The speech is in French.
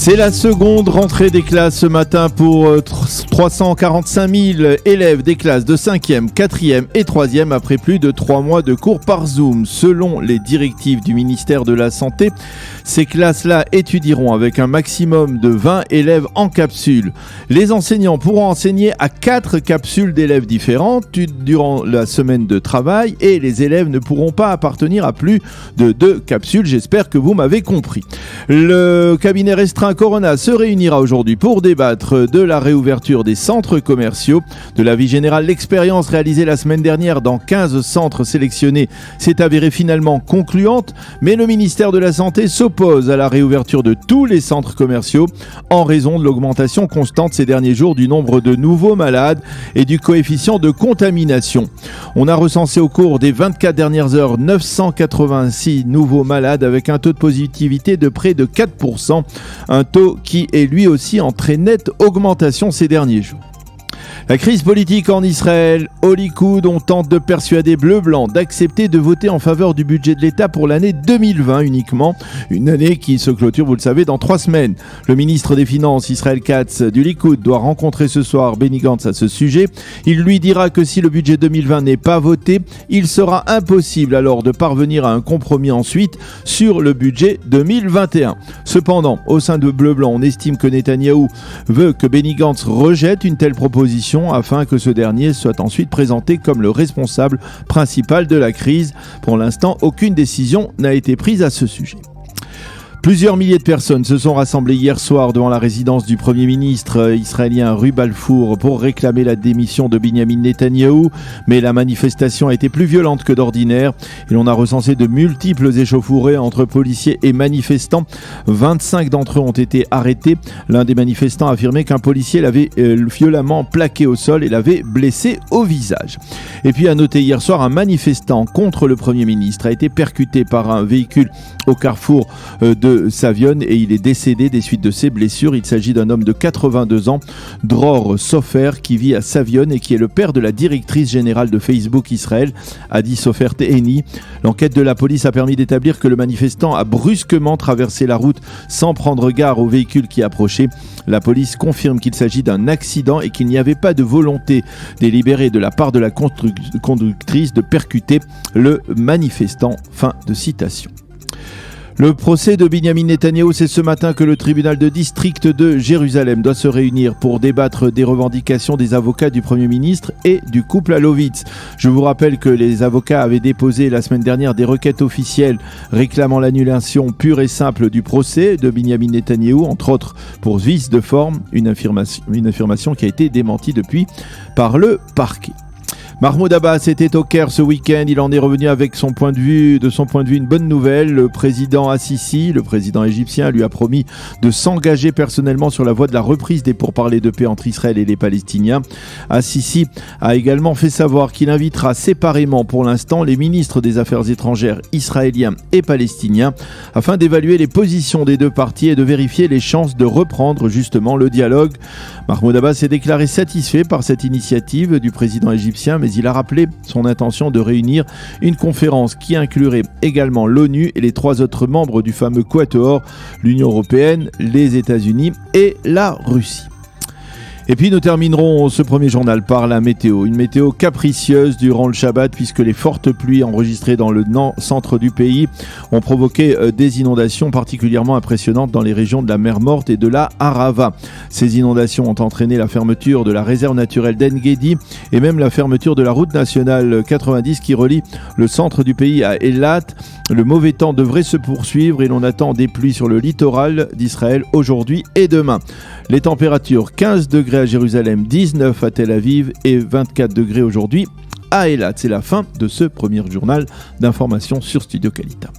C'est la seconde rentrée des classes ce matin pour 345 000 élèves des classes de 5e, 4e et 3e après plus de 3 mois de cours par Zoom. Selon les directives du ministère de la Santé, ces classes-là étudieront avec un maximum de 20 élèves en capsule. Les enseignants pourront enseigner à 4 capsules d'élèves différentes durant la semaine de travail et les élèves ne pourront pas appartenir à plus de 2 capsules. J'espère que vous m'avez compris. Le cabinet restreint Corona se réunira aujourd'hui pour débattre de la réouverture des centres commerciaux. De l'avis général, l'expérience réalisée la semaine dernière dans 15 centres sélectionnés s'est avérée finalement concluante, mais le ministère de la Santé s'oppose à la réouverture de tous les centres commerciaux en raison de l'augmentation constante ces derniers jours du nombre de nouveaux malades et du coefficient de contamination. On a recensé au cours des 24 dernières heures 986 nouveaux malades avec un taux de positivité de près de 4%, un taux qui est lui aussi en très nette augmentation ces derniers jours. La crise politique en Israël, au Likoud, on tente de persuader Bleu-Blanc d'accepter de voter en faveur du budget de l'État pour l'année 2020 uniquement, une année qui se clôture, vous le savez, dans 3 semaines. Le ministre des Finances, Israël Katz, du Likoud, doit rencontrer ce soir Benny Gantz à ce sujet. Il lui dira que si le budget 2020 n'est pas voté, il sera impossible alors de parvenir à un compromis ensuite sur le budget 2021. Cependant, au sein de Bleu-Blanc, on estime que Netanyahou veut que Benny Gantz rejette une telle proposition afin que ce dernier soit ensuite présenté comme le responsable principal de la crise. Pour l'instant, aucune décision n'a été prise à ce sujet. Plusieurs milliers de personnes se sont rassemblées hier soir devant la résidence du Premier ministre israélien rue Balfour pour réclamer la démission de Benjamin Netanyahou. Mais la manifestation a été plus violente que d'ordinaire et l'on a recensé de multiples échauffourées entre policiers et manifestants. 25 d'entre eux ont été arrêtés. L'un des manifestants a affirmé qu'un policier l'avait violemment plaqué au sol et l'avait blessé au visage. Et puis à noter hier soir, un manifestant contre le Premier ministre a été percuté par un véhicule au carrefour de Savion et il est décédé des suites de ses blessures. Il s'agit d'un homme de 82 ans, Dror Sofer, qui vit à Savion et qui est le père de la directrice générale de Facebook Israël, Adi Sofer Teheni. L'enquête de la police a permis d'établir que le manifestant a brusquement traversé la route sans prendre garde au véhicule qui approchait. La police confirme qu'il s'agit d'un accident et qu'il n'y avait pas de volonté délibérée de la part de la conductrice de percuter le manifestant. Fin de citation. Le procès de Benjamin Netanyahou, c'est ce matin que le tribunal de district de Jérusalem doit se réunir pour débattre des revendications des avocats du Premier ministre et du couple Alovitz. Je vous rappelle que les avocats avaient déposé la semaine dernière des requêtes officielles réclamant l'annulation pure et simple du procès de Benjamin Netanyahou, entre autres pour vice de forme, une affirmation qui a été démentie depuis par le parquet. Mahmoud Abbas était au Caire ce week-end, il en est revenu avec de son point de vue une bonne nouvelle. Le président Assisi, le président égyptien, lui a promis de s'engager personnellement sur la voie de la reprise des pourparlers de paix entre Israël et les Palestiniens. Assisi a également fait savoir qu'il invitera séparément pour l'instant les ministres des Affaires étrangères israéliens et palestiniens afin d'évaluer les positions des deux parties et de vérifier les chances de reprendre justement le dialogue. Mahmoud Abbas s'est déclaré satisfait par cette initiative du président égyptien, mais il a rappelé son intention de réunir une conférence qui inclurait également l'ONU et les 3 autres membres du fameux Quatuor, l'Union européenne, les États-Unis et la Russie. Et puis nous terminerons ce premier journal par la météo. Une météo capricieuse durant le Shabbat puisque les fortes pluies enregistrées dans le centre du pays ont provoqué des inondations particulièrement impressionnantes dans les régions de la mer Morte et de la Arava. Ces inondations ont entraîné la fermeture de la réserve naturelle d'En-Gedi et même la fermeture de la route nationale 90 qui relie le centre du pays à Eilat. Le mauvais temps devrait se poursuivre et l'on attend des pluies sur le littoral d'Israël aujourd'hui et demain. Les températures 15 degrés à Jérusalem, 19 à Tel Aviv et 24 degrés aujourd'hui à Eilat. C'est la fin de ce premier journal d'information sur Studio Kalita.